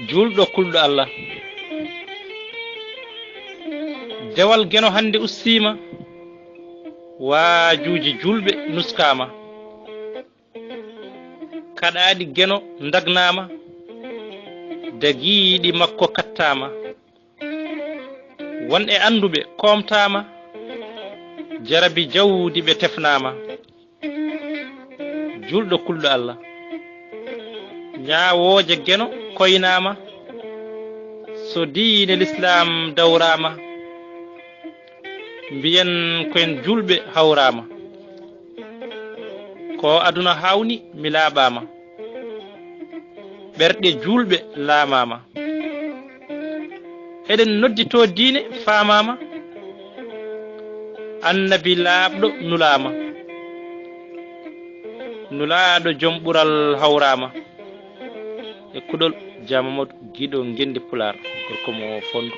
julɗo kulɗo Allah dewal geno hande ussima waajuji julɓe nuskama kaɗaɗi geno dagnama dagiiɗi makko kattama wonɓe anduɓe komtama jarabi jawdi ɓe tefnama julɗo kulɗo Allah ñawoje geno koynama so diine l'islam dawrama mbiyen koyen julɓe hawrama ko aduna hawni mi laaɓama ɓerɗe julɓe laamama eɗen noddito diine famama annabi laaɓɗo nulama nulaaɗo joom ɓural hawrama e kuɗol Jamamadou Guiɗo Ngendi Pular gorko mo Fondu